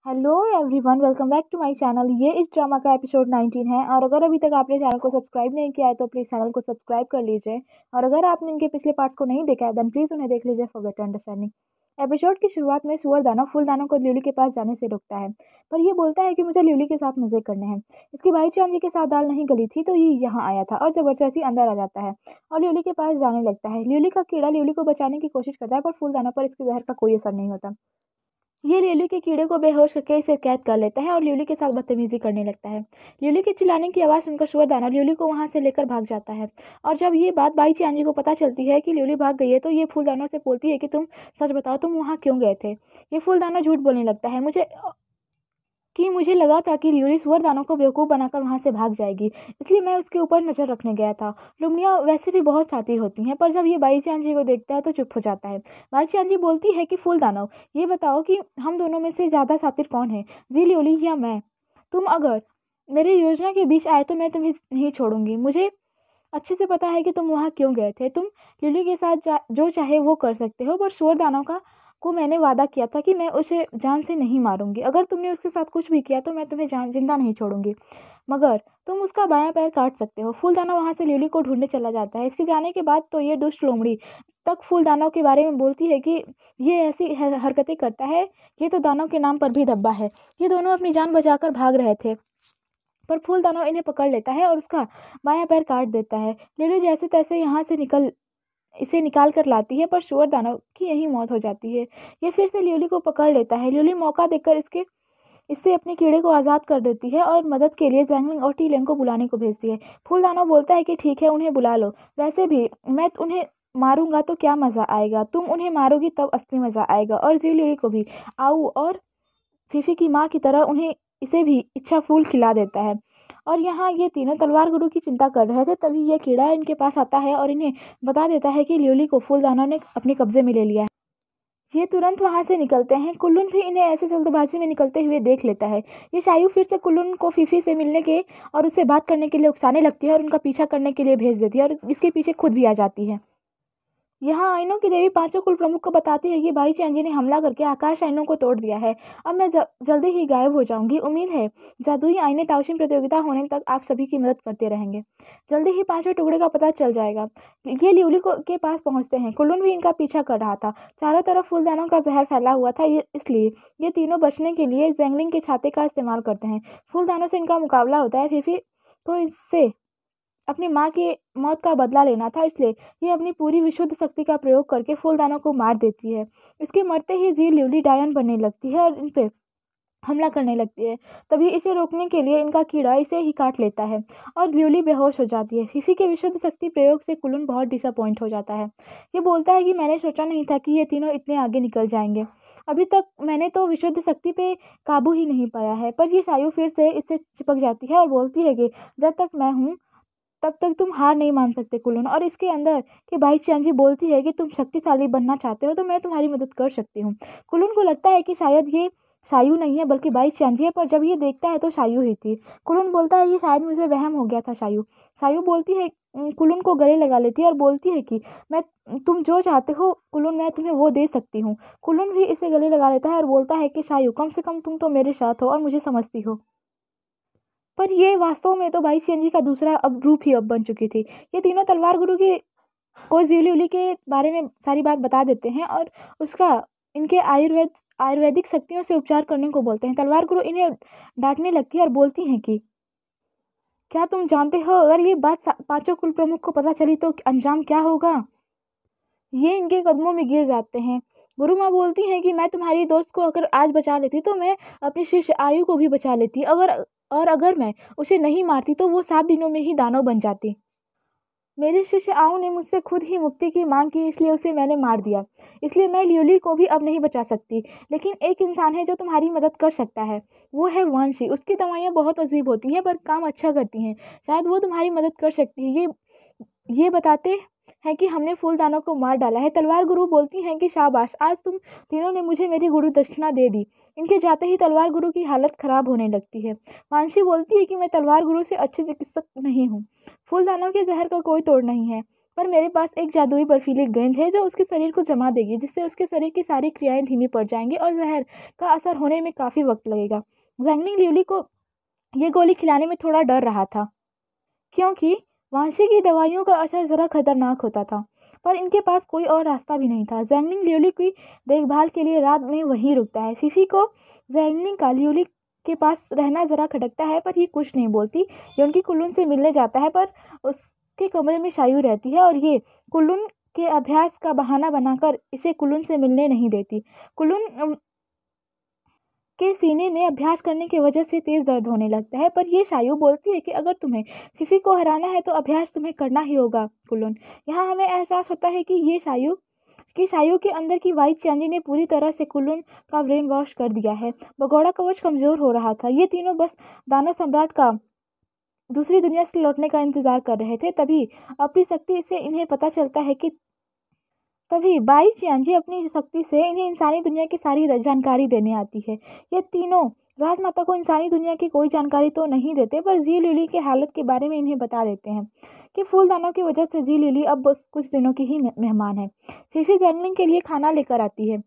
Hello everyone, welcome back to my channel. ये इस drama का एपिसोड 19 है और अगर अभी तक आपने चैनल को सब्सक्राइब नहीं किया है तो प्लीज़ चैनल को सब्सक्राइब कर लीजिए। और अगर आपने इनके पिछले पार्ट्स को नहीं देखा है देन प्लीज़ उन्हें देख लीजिए फॉर बेटर अंडरस्टैंडिंग। एपिसोड की शुरुआत में सुअर दानव फूल दानव को ल्यूली के पास जाने से रोकता है, पर ये बोलता है कि मुझे ल्यूली के साथ मजे करने हैं। इसकी भाई चांदी के साथ दाल नहीं गली थी तो ये यहाँ आया था और जबरदस्ती अंदर आ जाता है और ल्यूली के पास जाने लगता है। ल्यूली का कीड़ा ल्यूली को बचाने की कोशिश करता है पर फूल दानव पर इसके जहर का कोई असर नहीं होता। ये ल्यूली के कीड़े को बेहोश करके इसे कैद कर लेता है और ल्यूली के साथ बदतमीजी करने लगता है। ल्यूली के चिल्लाने की आवाज़ सुनकर सुअर दानव ल्यूली को वहां से लेकर भाग जाता है। और जब ये बात बाई चियांजी को पता चलती है कि ल्यूली भाग गई है तो ये फूल दानव से बोलती है कि तुम सच बताओ, तुम वहाँ क्यों गए थे। ये फूल दानव झूठ बोलने लगता है मुझे लगा था कि ल्यूली सुअर दानव को बेवकूफ़ बनाकर वहां से भाग जाएगी, इसलिए मैं उसके ऊपर नज़र रखने गया था। लुमनिया वैसे भी बहुत शातिर होती हैं, पर जब ये बाई चांजी को देखता है तो चुप हो जाता है। बाई चांजी बोलती है कि फूल दानव, ये बताओ कि हम दोनों में से ज़्यादा शातिर कौन है, जी ल्यूली या मैं। तुम अगर मेरे योजना के बीच आए तो मैं तुम्हें नहीं छोड़ूंगी। मुझे अच्छे से पता है कि तुम वहाँ क्यों गए थे। तुम लिली के साथ जो चाहे वो कर सकते हो, पर सुअर दानव का को मैंने वादा किया था कि मैं उसे जान से नहीं मारूंगी। अगर तुमने उसके साथ कुछ भी किया तो मैं तुम्हें जान जिंदा नहीं छोड़ूंगी, मगर तुम उसका बायां पैर काट सकते हो। फूल दानव वहाँ से लिली को ढूंढने चला जाता है। इसके जाने के बाद तो ये दुष्ट लोमड़ी तक फूल दानव के बारे में बोलती है कि ये ऐसी हरकतें करता है, ये तो दानव के नाम पर भी धब्बा है। ये दोनों अपनी जान बचाकर भाग रहे थे, पर फूल दानव इन्हें पकड़ लेता है और उसका बायां पैर काट देता है। लिली जैसे तैसे यहाँ से इसे निकाल कर लाती है, पर सुअर दानव की यही मौत हो जाती है। ये फिर से ल्यूली को पकड़ लेता है। ल्यूली मौका देखकर इससे अपने कीड़े को आज़ाद कर देती है और मदद के लिए जैंगलिंग और टीलेंग को बुलाने को भेजती है। फूल दानव बोलता है कि ठीक है, उन्हें बुला लो। वैसे भी मैं उन्हें मारूंगा तो क्या मज़ा आएगा, तुम उन्हें मारोगी तब असली मज़ा आएगा। और जी ल्यूली को भी आओ और फीफी की माँ की तरह उन्हें इसे भी इच्छा फूल खिला देता है। और यहाँ ये तीनों तलवार गुरु की चिंता कर रहे थे, तभी यह कीड़ा इनके पास आता है और इन्हें बता देता है कि ल्यूली को फूल दानव ने अपने कब्जे में ले लिया है। ये तुरंत वहां से निकलते हैं। कुल्लून भी इन्हें ऐसे जल्दबाजी में निकलते हुए देख लेता है। ये शायू फिर से कुल्लून को फीफी से मिलने के और उससे बात करने के लिए उकसाने लगती है और उनका पीछा करने के लिए भेज देती है और इसके पीछे खुद भी आ जाती है। यहाँ आइनों की देवी पांचों कुल प्रमुख को बताती है कि भाई चैंजी ने हमला करके आकाश आइनों को तोड़ दिया है। अब मैं जल्दी ही गायब हो जाऊंगी। उम्मीद है जादुई आईने ताउशिन प्रतियोगिता होने तक आप सभी की मदद करते रहेंगे। जल्दी ही पांचवें टुकड़े का पता चल जाएगा। ये ल्यूली को के पास पहुंचते हैं। कुल्लून भी इनका पीछा कर रहा था। चारों तरफ फूलदानों का जहर फैला हुआ था, इसलिए ये तीनों बचने के लिए जैंगलिंग के छाते का इस्तेमाल करते हैं। फूलदानों से इनका मुकाबला होता है। फीफी को इससे अपनी माँ की मौत का बदला लेना था, इसलिए ये अपनी पूरी विशुद्ध शक्ति का प्रयोग करके फूलदानों को मार देती है। इसके मरते ही जी ल्यूली डायन बनने लगती है और इन पे हमला करने लगती है। तभी इसे रोकने के लिए इनका कीड़ा इसे ही काट लेता है और ल्यूली बेहोश हो जाती है। फीफी के विशुद्ध शक्ति प्रयोग से कुल्लून बहुत डिसअपॉइंट हो जाता है। ये बोलता है कि मैंने सोचा नहीं था कि ये तीनों इतने आगे निकल जाएंगे। अभी तक मैंने तो विशुद्ध शक्ति पे काबू ही नहीं पाया है। पर ये सायु फिर से इससे चिपक जाती है और बोलती है कि जब तक मैं हूँ तब तक तुम हार नहीं मान सकते कुल्लून। और इसके अंदर कि भाई चांजी बोलती है कि तुम शक्तिशाली बनना चाहते हो तो मैं तुम्हारी मदद कर सकती हूँ। कुल्लून को लगता है कि शायद ये शायू नहीं है बल्कि बाई चांजी है, पर जब ये देखता है तो शायू ही थी। कुल्लून बोलता है कि शायद मुझे वहम हो गया था शायू। शायू बोलती है, कुल्लून को गले लगा लेती है और बोलती है कि मैं तुम जो चाहते हो कुल्लून, मैं तुम्हें वो दे सकती हूँ। कुल्लून भी इसे गले लगा लेता है और बोलता है कि शायू, कम से कम तुम तो मेरे साथ हो और मुझे समझती हो। पर ये वास्तव में तो बाई चेंजी का दूसरा अब रूप ही अब बन चुकी थी। ये तीनों तलवार गुरु की को ज्यूली उली के बारे में सारी बात बता देते हैं और उसका इनके आयुर्वेदिक शक्तियों से उपचार करने को बोलते हैं। तलवार गुरु इन्हें डांटने लगती है और बोलती हैं कि क्या तुम जानते हो अगर ये बात पांचों कुल प्रमुख को पता चली तो अंजाम क्या होगा। ये इनके कदमों में गिर जाते हैं। गुरु माँ बोलती हैं कि मैं तुम्हारी दोस्त को अगर आज बचा लेती तो मैं अपनी शिष्य आयु को भी बचा लेती, अगर मैं उसे नहीं मारती तो वो 7 दिनों में ही दानव बन जाती। मेरे शिष्य आऊ ने मुझसे खुद ही मुक्ति की मांग की, इसलिए उसे मैंने मार दिया। इसलिए मैं ल्यूली को भी अब नहीं बचा सकती। लेकिन एक इंसान है जो तुम्हारी मदद कर सकता है, वो है वांशी। उसकी दवाइयाँ बहुत अजीब होती हैं पर काम अच्छा करती हैं। शायद वो तुम्हारी मदद कर सकती है। ये बताते हैं कि हमने फूलदानों को मार डाला है। तलवार गुरु बोलती हैं कि शाबाश, आज तुम तीनों ने मुझे मेरी गुरु दक्षिणा दे दी। इनके जाते ही तलवार गुरु की हालत खराब होने लगती है। मानसी बोलती है कि मैं तलवार गुरु से अच्छे चिकित्सक नहीं हूँ। फूलदानों के जहर का कोई तोड़ नहीं है। पर मेरे पास एक जादुई बर्फीली गेंद है जो उसके शरीर को जमा देगी, जिससे उसके शरीर की सारी क्रियाएं धीमी पड़ जाएंगी और जहर का असर होने में काफ़ी वक्त लगेगा। जैंगलिंग लियोली को ये गोली खिलाने में थोड़ा डर रहा था, क्योंकि वांशी की दवाइयों का असर ज़रा खतरनाक होता था, पर इनके पास कोई और रास्ता भी नहीं था। जैंगलिंग लियोली की देखभाल के लिए रात में वहीं रुकता है। फीफी को जैंगलिंग का लियोली के पास रहना ज़रा खटकता है, पर ये कुछ नहीं बोलती। ये उनकी कुल्लून से मिलने जाता है, पर उसके कमरे में शायू रहती है और ये कुल्लून के अभ्यास का बहाना बनाकर इसे कुल्लून से मिलने नहीं देती। कुल्लून के सीने में अभ्यास करने की वजह से तेज दर्द होने लगता है, पर ये शायू बोलती है कि अगर तुम्हें फिफी को हराना है तो अभ्यास तुम्हें करना ही होगा कुल्लून। यहाँ हमें एहसास होता है कि शायू के अंदर की वाइट चांदी ने पूरी तरह से कुल्लून का ब्रेन वॉश कर दिया है। भगोड़ा कवच कमजोर हो रहा था। ये तीनों बस दानव सम्राट का दूसरी दुनिया से लौटने का इंतजार कर रहे थे। तभी अपनी शक्ति से इन्हें पता चलता है कि तभी बाई चियांजी अपनी शक्ति से इन्हें इंसानी दुनिया की सारी जानकारी देने आती है। ये तीनों राजमाता को इंसानी दुनिया की कोई जानकारी तो नहीं देते, पर जी लिली के हालत के बारे में इन्हें बता देते हैं कि फूलदानों की वजह से जी लिली अब बस कुछ दिनों की ही मेहमान है। फीफी जैंगलिंग के लिए खाना लेकर आती है।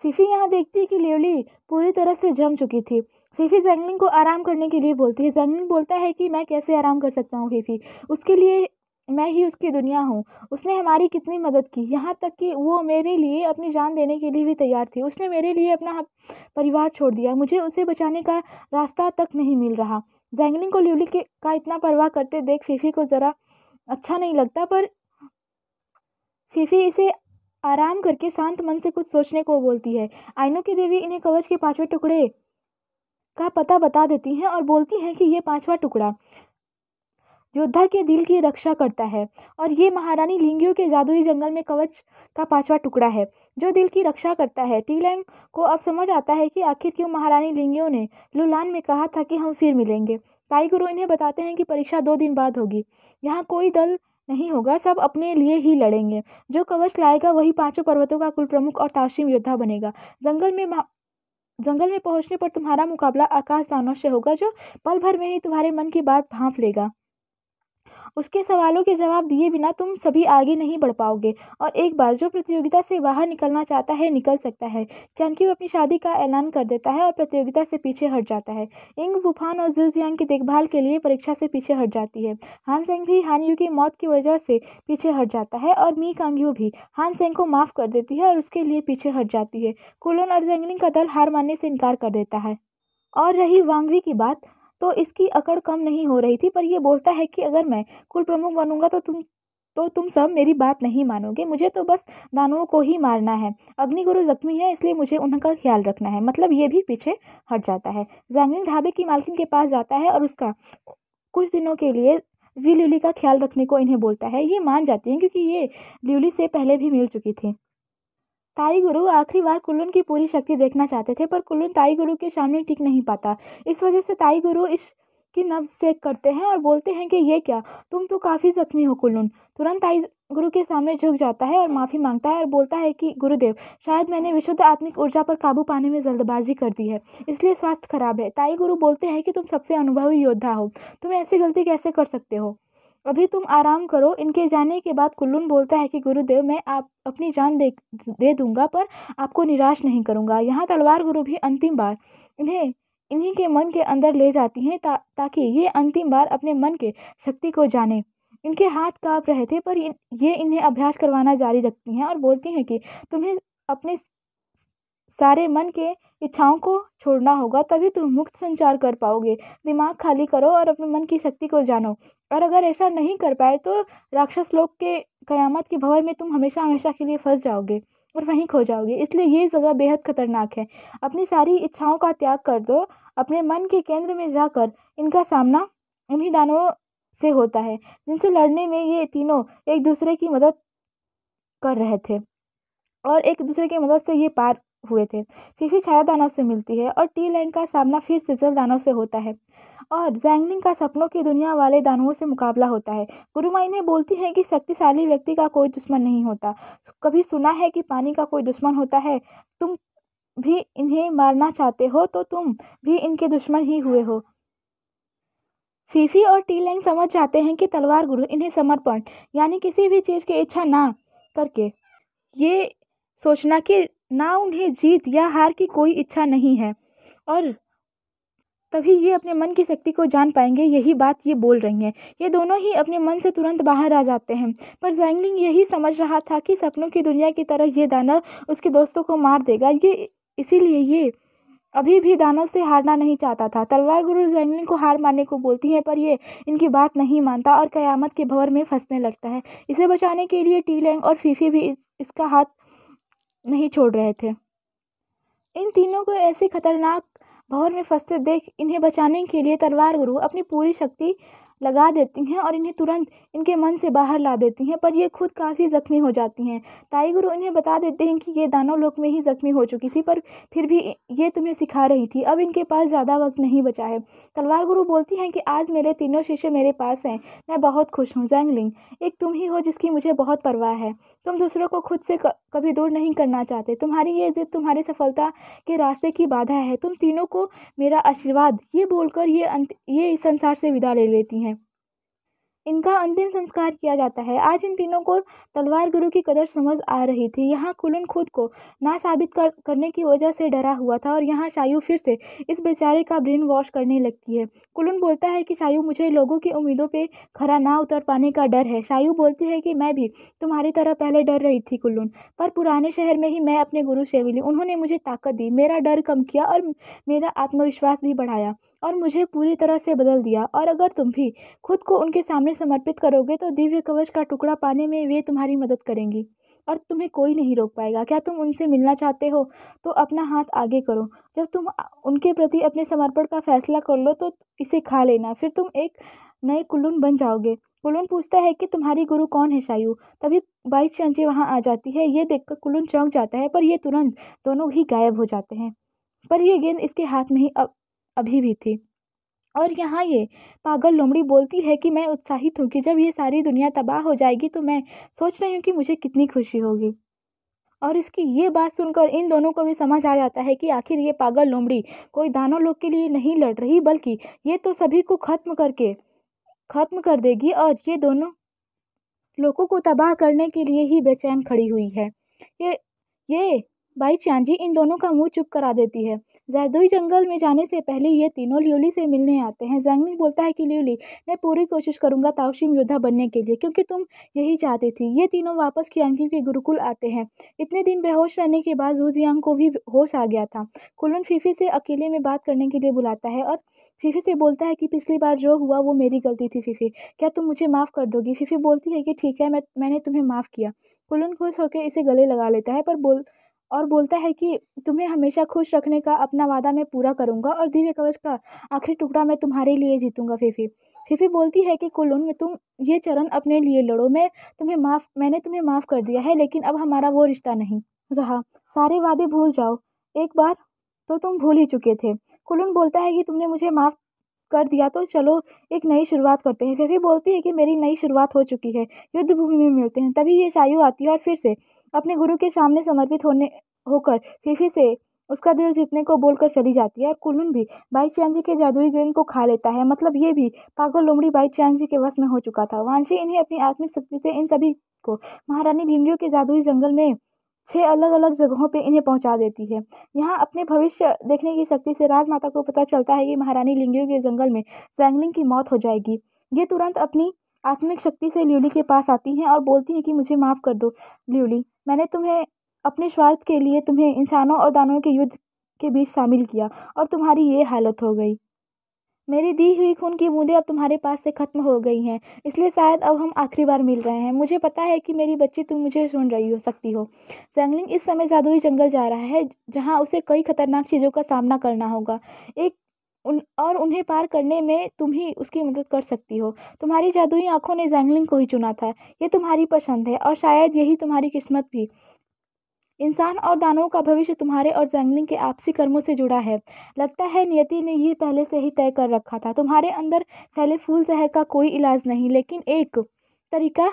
फीफी यहाँ देखती है कि लिली पूरी तरह से जम चुकी थी। फीफी जैंगलिंग को आराम करने के लिए बोलती है। जैंगलिंग बोलता है कि मैं कैसे आराम कर सकता हूँ फीफी, उसके लिए मैं ही उसकी दुनिया हूँ। उसने हमारी कितनी मदद की, यहाँ तक कि वो मेरे लिए अपनी जान देने के लिए भी तैयार थी। उसने मेरे लिए अपना परिवार छोड़ दिया, मुझे उसे बचाने का रास्ता तक नहीं मिल रहा। जैंगलिंग को लिली के का इतना परवाह करते देख फीफी को ज़रा अच्छा नहीं लगता, पर फीफी इसे आराम करके शांत मन से कुछ सोचने को बोलती है। आइनों की देवी इन्हें कवच के 5वें टुकड़े का पता बता देती हैं और बोलती हैं कि ये 5वां टुकड़ा योद्धा के दिल की रक्षा करता है, और ये महारानी लिंगियो के जादुई जंगल में कवच का 5वां टुकड़ा है जो दिल की रक्षा करता है। टीलैंग को अब समझ आता है कि आखिर क्यों महारानी लिंगियो ने लुलान में कहा था कि हम फिर मिलेंगे। ताई गुरु इन्हें बताते हैं कि परीक्षा 2 दिन बाद होगी। यहाँ कोई दल नहीं होगा, सब अपने लिए ही लड़ेंगे। जो कवच लाएगा वही 5 पर्वतों का कुल प्रमुख और ताशीम योद्धा बनेगा। जंगल में पहुंचने पर तुम्हारा मुकाबला आकाश दानव से होगा, जो पल भर में ही तुम्हारे मन की बात भांप लेगा। उसके सवालों के जवाब दिए बिना तुम सभी आगे नहीं बढ़ पाओगे, और एक बार जो प्रतियोगिता से बाहर निकलना चाहता है निकल सकता है। च्यानक्यू अपनी शादी का ऐलान कर देता है और प्रतियोगिता से पीछे हट जाता है। इंग वुफान और जुजियांग की देखभाल के लिए परीक्षा से पीछे हट जाती है। हान सेंग भी हान यू की मौत की वजह से पीछे हट जाता है, और मी कांगयू भी हान सेंग को माफ कर देती है और उसके लिए पीछे हट जाती है। कुलोन और जैंगलिंग का दल हार मानने से इनकार कर देता है। और रही वांगवी की बात, तो इसकी अकड़ कम नहीं हो रही थी, पर यह बोलता है कि अगर मैं कुल प्रमुख बनूंगा तो तुम सब मेरी बात नहीं मानोगे। मुझे तो बस दानवों को ही मारना है। अग्निगुरु जख्मी है, इसलिए मुझे उनका ख्याल रखना है। मतलब ये भी पीछे हट जाता है। जैंगलिंग ढाबे की मालकिन के पास जाता है और उसका कुछ दिनों के लिए जी लिली का ख्याल रखने को इन्हें बोलता है। ये मान जाती हैं क्योंकि ये लिली से पहले भी मिल चुकी थी। ताई गुरु आखिरी बार कुल्लून की पूरी शक्ति देखना चाहते थे, पर कुल्लून ताई गुरु के सामने टिक नहीं पाता। इस वजह से ताई गुरु इसकी नब्ज चेक करते हैं और बोलते हैं कि ये क्या, तुम तो काफ़ी जख्मी हो। कुल्लून तुरंत ताई गुरु के सामने झुक जाता है और माफ़ी मांगता है और बोलता है कि गुरुदेव, शायद मैंने विशुद्ध आत्मिक ऊर्जा पर काबू पाने में जल्दबाजी कर दी है, इसलिए स्वास्थ्य खराब है। ताई गुरु बोलते हैं कि तुम सबसे अनुभवी योद्धा हो, तुम ऐसी गलती कैसे कर सकते हो, अभी तुम आराम करो। इनके जाने के बाद कुल्लून बोलता है कि गुरुदेव, मैं आप अपनी जान दे दूंगा, पर आपको निराश नहीं करूंगा। यहाँ तलवार गुरु भी अंतिम बार इन्हीं के मन के अंदर ले जाती हैं ताकि ये अंतिम बार अपने मन के शक्ति को जाने। इनके हाथ कांप रहे थे, पर ये इन्हें अभ्यास करवाना जारी रखती हैं और बोलती हैं कि तुम्हें अपने सारे मन के इच्छाओं को छोड़ना होगा, तभी तुम मुक्त संचार कर पाओगे। दिमाग खाली करो और अपने मन की शक्ति को जानो, और अगर ऐसा नहीं कर पाए तो राक्षस लोग के कयामत के भंवर में तुम हमेशा हमेशा के लिए फंस जाओगे और वहीं खो जाओगे। इसलिए ये जगह बेहद खतरनाक है। अपनी सारी इच्छाओं का त्याग कर दो। अपने मन के केंद्र में जाकर इनका सामना उन्हीं दानवों से होता है जिनसे लड़ने में ये तीनों एक दूसरे की मदद कर रहे थे, और एक दूसरे की मदद से ये पार हुए थे। फीफी छाया दानव से मिलती है और टी लैंग का सामना फिर से जल दानव से होता है, और जैंगलिंग का सपनों की दुनिया वाले दानवों से मुकाबला होता है। गुरुमा इन्हें बोलती है कि शक्तिशाली व्यक्ति का कोई दुश्मन नहीं होता। कभी सुना है कि पानी का कोई दुश्मन होता है? तुम भी इन्हें मारना चाहते हो तो तुम भी इनके दुश्मन ही हुए हो। फीफी और टीलैंग समझ जाते हैं कि तलवार गुरु इन्हें समर्पण यानी किसी भी चीज़ की इच्छा ना करके ये सोचना कि ना उन्हें जीत या हार की कोई इच्छा नहीं है और तभी ये अपने मन की शक्ति को जान पाएंगे, यही बात ये बोल रही हैं। ये दोनों ही अपने मन से तुरंत बाहर आ जाते हैं। पर ज़ैंगलिंग यही समझ रहा था कि सपनों की दुनिया की तरह ये दानव उसके दोस्तों को मार देगा। ये इसीलिए ये अभी भी दानव से हारना नहीं चाहता था। तलवार गुरु ज़ैंगलिंग को हार मानने को बोलती है पर ये इनकी बात नहीं मानता और कयामत के भंवर में फंसने लगता है। इसे बचाने के लिए टीलैंग और फीफी भी इसका हाथ नहीं छोड़ रहे थे। इन तीनों को ऐसे खतरनाक भंवर में फंसते देख इन्हें बचाने के लिए तलवार गुरु अपनी पूरी शक्ति लगा देती हैं और इन्हें तुरंत इनके मन से बाहर ला देती हैं, पर ये खुद काफ़ी जख्मी हो जाती हैं। ताई गुरु इन्हें बता देते हैं कि ये दानव लोक में ही जख्मी हो चुकी थी, पर फिर भी ये तुम्हें सिखा रही थी। अब इनके पास ज़्यादा वक्त नहीं बचा है। तलवार गुरु बोलती हैं कि आज मेरे तीनों शिष्य मेरे पास हैं, मैं बहुत खुश हूँ। ज़ैंगलिंग, एक तुम ही हो जिसकी मुझे बहुत परवाह है। तुम दूसरों को खुद से कभी दूर नहीं करना चाहते। तुम्हारी ये जिद तुम्हारी सफलता के रास्ते की बाधा है। तुम तीनों को मेरा आशीर्वाद, ये बोलकर ये इस संसार से विदा ले लेती हैं। इनका अंतिम संस्कार किया जाता है। आज इन तीनों को तलवार गुरु की कदर समझ आ रही थी। यहाँ कुलन खुद को ना साबित करने की वजह से डरा हुआ था और यहाँ शायू फिर से इस बेचारे का ब्रेन वॉश करने लगती है। कुलन बोलता है कि शायू, मुझे लोगों की उम्मीदों पे खरा ना उतर पाने का डर है। शायू बोलती है कि मैं भी तुम्हारी तरह पहले डर रही थी कुलन, पर पुराने शहर में ही मैं अपने गुरु से मिली। उन्होंने मुझे ताकत दी, मेरा डर कम किया और मेरा आत्मविश्वास भी बढ़ाया और मुझे पूरी तरह से बदल दिया। और अगर तुम भी खुद को उनके सामने समर्पित करोगे तो दिव्य कवच का टुकड़ा पाने में वे तुम्हारी मदद करेंगी और तुम्हें कोई नहीं रोक पाएगा। क्या तुम उनसे मिलना चाहते हो तो अपना हाथ आगे करो। जब तुम उनके प्रति अपने समर्पण का फैसला कर लो तो इसे खा लेना, फिर तुम एक नए कुल्लून बन जाओगे। कुल्लून पूछता है कि तुम्हारी गुरु कौन है शायू। तभी बाई चंची वहाँ आ जाती है। ये देखकर कुल्लून चौंक जाता है, पर ये तुरंत दोनों ही गायब हो जाते हैं। पर यह गेंद इसके हाथ में ही अभी भी थी। और यहाँ ये पागल लोमड़ी बोलती है कि मैं उत्साहित हूँ कि जब ये सारी दुनिया तबाह हो जाएगी तो मैं सोच रही हूँ कि मुझे कितनी खुशी होगी। और इसकी ये बात सुनकर इन दोनों को भी समझ आ जाता है कि आखिर ये पागल लोमड़ी कोई दानव लोग के लिए नहीं लड़ रही, बल्कि ये तो सभी को खत्म कर देगी और ये दोनों लोगों को तबाह करने के लिए ही बेचैन खड़ी हुई है। ये ये बाई चांजी इन दोनों का मुंह चुप करा देती है। जादुई जंगल में जाने से पहले ये तीनों ल्यूली से मिलने आते हैं। ज़ैंगलिंग बोलता है कि ल्यूली, मैं पूरी कोशिश करूंगा ताओशिन योद्धा बनने के लिए, क्योंकि तुम यही चाहती थी। ये तीनों वापस कियांगी के गुरुकुल आते हैं। इतने दिन बेहोश रहने के बाद जूजियांग को भी होश आ गया था। कुलन फीफी से अकेले में बात करने के लिए बुलाता है और फीफी से बोलता है कि पिछली बार जो हुआ वो मेरी गलती थी फीफी, क्या तुम मुझे माफ़ कर दोगी। फीफी बोलती है कि ठीक है, मैंने तुम्हें माफ़ किया। कुलन खुश होकर इसे गले लगा लेता है और बोलता है कि तुम्हें हमेशा खुश रखने का अपना वादा मैं पूरा करूंगा और दिव्य कवच का आखिरी टुकड़ा मैं तुम्हारे लिए जीतूंगा। फीफी फीफी बोलती है कि कुलन में तुम ये चरण अपने लिए लड़ो, मैंने तुम्हें माफ़ कर दिया है, लेकिन अब हमारा वो रिश्ता नहीं रहा। सारे वादे भूल जाओ, एक बार तो तुम भूल ही चुके थे। कुलन बोलता है कि तुमने मुझे माफ़ कर दिया तो चलो एक नई शुरुआत करते हैं। फीफी बोलती है कि मेरी नई शुरुआत हो चुकी है, युद्ध भूमि में मिलते हैं। तभी ये शायू आती है और फिर से अपने गुरु के सामने समर्पित होकर फीफी से उसका दिल जीतने को बोलकर चली जाती है और कुलन भी बाई चांजी के जादुई गेंद को खा लेता है। मतलब ये भी पागल लोमड़ी बाई चांजी के वश में हो चुका था। वांशी इन्हें अपनी आत्मिक शक्ति से इन सभी को महारानी लिंगियों के जादुई जंगल में 6 अलग अलग जगहों पे इन्हें पहुंचा देती है। यहाँ अपने भविष्य देखने की शक्ति से राजमाता को पता चलता है कि महारानी लिंगियों के जंगल में ज़ैंगलिंग की मौत हो जाएगी। ये तुरंत अपनी आत्मिक शक्ति से ल्यूली के पास आती हैं और बोलती हैं कि मुझे माफ़ कर दो ल्यूली, मैंने तुम्हें अपने स्वार्थ के लिए तुम्हें इंसानों और दानवों के युद्ध के बीच शामिल किया और तुम्हारी ये हालत हो गई। मेरी दी हुई खून की बूंदें अब तुम्हारे पास से खत्म हो गई हैं, इसलिए शायद अब हम आखिरी बार मिल रहे हैं। मुझे पता है कि मेरी बच्ची तुम मुझे सुन रही हो सकती हो। ज़ैंगलिंग इस समय जादुई जंगल जा रहा है, जहां उसे कई खतरनाक चीज़ों का सामना करना होगा। और उन्हें पार करने में तुम ही उसकी मदद कर सकती हो। तुम्हारी जादुई आंखों ने ज़ैंगलिंग को ही चुना था। ये तुम्हारी पसंद है और शायद यही तुम्हारी किस्मत भी। इंसान और दानवों का भविष्य तुम्हारे और ज़ैंगलिंग के आपसी कर्मों से जुड़ा है। लगता है नियति ने ये पहले से ही तय कर रखा था। तुम्हारे अंदर फैले फूल जहर का कोई इलाज नहीं, लेकिन एक तरीका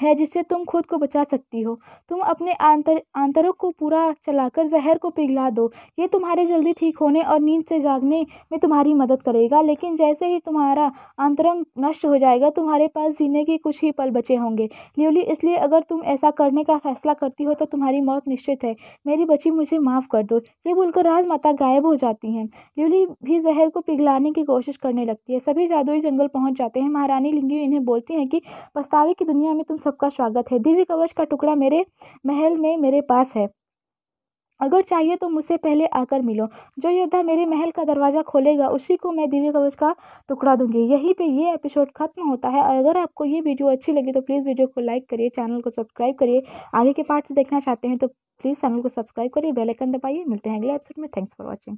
है जिससे तुम खुद को बचा सकती हो। तुम अपने आंतरों को पूरा चलाकर जहर को पिघला दो। ये तुम्हारे जल्दी ठीक होने और नींद से जागने में तुम्हारी मदद करेगा। लेकिन जैसे ही तुम्हारा आंतरंग नष्ट हो जाएगा, तुम्हारे पास जीने के कुछ ही पल बचे होंगे। ल्यूली, इसलिए अगर तुम ऐसा करने का फैसला करती हो तो तुम्हारी मौत निश्चित है। मेरी बच्ची, मुझे माफ़ कर दो। ये बोलकर राजमाता गायब हो जाती हैं। ल्यूली भी जहर को पिघलाने की कोशिश करने लगती है। सभी जादुई जंगल पहुंच जाते हैं। महारानी लिंगी इन्हें बोलती हैं कि पछतावे की दुनिया में तुम सबका स्वागत है। दिव्य कवच का टुकड़ा मेरे महल में मेरे पास है। अगर चाहिए तो मुझसे पहले आकर मिलो। जो योद्धा मेरे महल का दरवाज़ा खोलेगा, उसी को मैं दिव्य कवच का टुकड़ा दूंगी। यहीं पे ये एपिसोड खत्म होता है। और अगर आपको ये वीडियो अच्छी लगी तो प्लीज़ वीडियो को लाइक करिए, चैनल को सब्सक्राइब करिए। आगे के पार्ट्स देखना चाहते हैं तो प्लीज़ चैनल को सब्सक्राइब करिए, बेल आइकन दबाइए। मिलते हैं अगले एपिसोड में। Thanks for watching.